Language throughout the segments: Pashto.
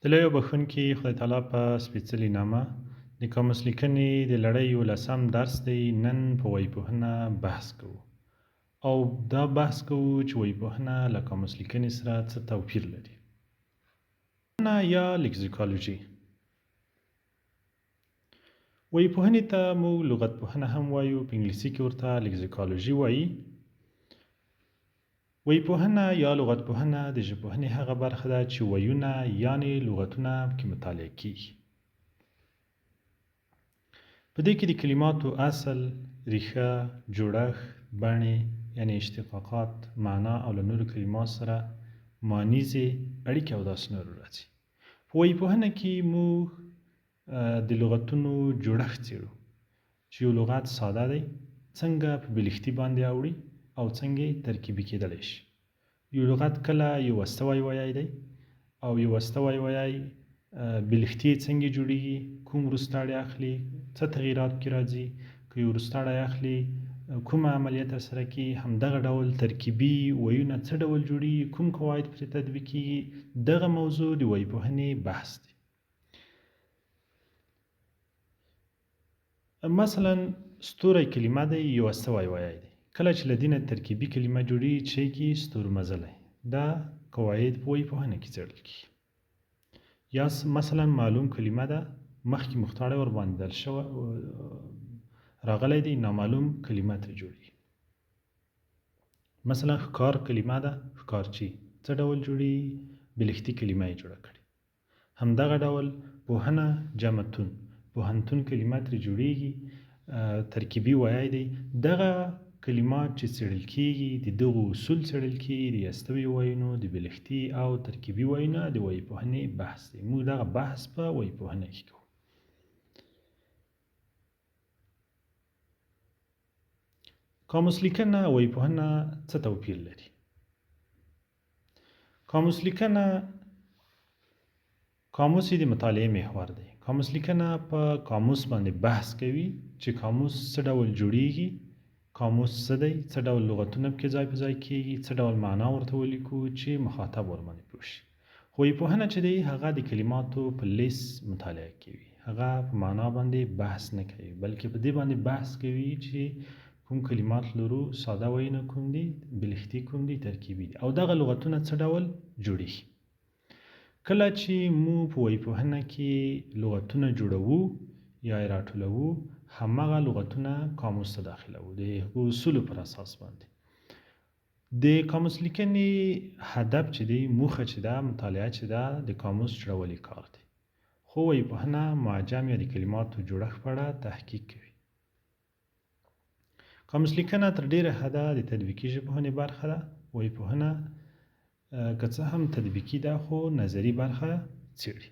د لوی بخښونکي خدای تعالی په سپېڅلي نامه د قاموس لیکنې د لړۍ 11 درس دی. نن په وییپوهنه بحث کوو او دا بحث کوو چې وییپوهنه له قاموس لیکنې سره څه توپیر لري. یا لیکزیکالوجي وییپوهنې ته موږ لغتپوهنه هم وایو، په انګلیسي کې ورته لیکزیکالوجي وایي. وییپوهنه یا لغتپوهنه د ژبپوهنې هغه برخه ده چې ویونه یعنې لغتونه پکې مطالعه کیږي. په دې کې د کلماتو اصل، ریښه، جوړښت، بڼې یعنې اشتقاقات، معنا او له نورو کلماتو سره مانیزې اړیکې او داسې نور راځي. په وییپوهنه کې موږ د لغتونو جوړښت څېړو چې یو لغت ساده دی څنګه په بلښتي باندې اوړي او څنګه ترکیبي کېدلی شي. یو لغت کله یو استوی ویی دی او یو استوی ویی بلښتي څنګه جوړیږي، کوم وروستاړی اخلي، څه تغییرات کې راځي، که یو وروستاړی اخلي کوم عملیه ترسره کیږي، همدغه ډول ترکیبي ویونه څه ډول جوړیږي، کوم قواعد پرې تطبیق کیږي. دغه موضوع د وییپوهنې بحث دی. مثلا ستوری کلمه دی، یو استوی ویی دی. کله چې له دې نه ترکیبي کلمه جوړیږي چې کیږي ستورمزلی. دا قواعد په وییپوهنه کې څیړل کیږي. یا مثلا معلوم کلمه ده، مخکې مختاړی ورباندې دل شوی راغلی دی، نامعلوم کلمه ترې جوړیږي. مثلا ښکار کلمه ده، ښکارچی څه ډول جوړیږي، بلښتي کلمه یې جوړه کړې. همدغه ډول پوهنه جمعتون، پوهنتون کلمه ترې جوړیږي، ترکیبي ویی دی. دغه کلمات چې څیړل کیږي د دغو اصول څیړل کیږي، د استوي ویونو، د بلښتي او ترکیبي ویونو د وییپوهنې بحث دی. موږ دغه بحث په وییپوهنه کې کوو. قاموس لیکنه او وییپوهنه څه توپیر لري؟ قاموس لیکنه قاموس د مطالعې محور دی. قاموس لیکنه په قاموس باندې بحث کوي چې قاموس څه ډول جوړیږي، قاموس څه دی، څه ډول لغتونه پکې ځای په ځای کیږي، څه ډول معنا ورته ولیکو چې مخاطب ورباندې پوه شي. خو وییپوهنه چې دی هغه د کلماتو په لیست مطالعه کوي، هغه په معنا باندې بحث نه کوي، بلکې په دې باندې بحث کوي چې کوم کلمات لرو، ساده ویونه کوم دي، بلښتي کوم دي، ترکیبي دي، او دغه لغتونه څه ډول جوړیږي. کله چې موږ په وییپوهنه کې لغتونه جوړوو یا یې راټولوو، همغه لغتونه قاموس ته داخلوو د اصولو پر اساس باندې. د قاموس لیکنې هدف چې دی، موخه چې ده، مطالعه چې ده، د قاموس جوړولو کار دی. خو وییپوهنه معجم یا د کلماتو جوړښت په اړه تحقیق کوي. قاموس لیکنه تر ډیره حده د تطبیقي ژبپوهنې برخه ده. وییپوهنه که څه هم تطبیقي ده خو نظري برخه څیړي.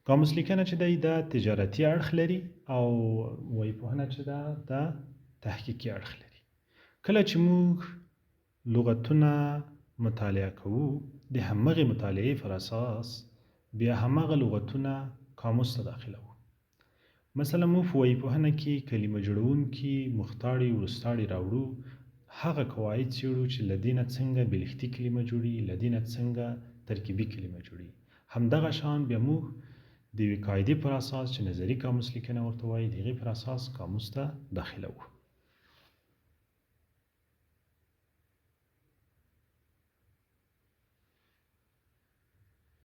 قاموس لیکنه چې دی دا تجارتي اړخ لري او وییپوهنه چې ده دا تحقیقي اړخ لري. کله چې موږ لغتونه مطالعه کوو، د همغې مطالعې پر اساس بیا همغه لغتونه قاموس ته داخلوو. مثلا موږ په وییپوهنه کې کلمه جوړونکي مختاړي وروستاړي راوړو، هغه قواعد څیړو چې له دې نه څنګه بلښتي کلمه جوړیږي، له دې نه څنګه ترکیبي کلمه جوړیږي. همدغه شان بیا موږ د یوې قاعدې پر اساس چې نظري قاموس لیکنه ورته وایي، د هغې پر اساس قاموس ته داخلوو.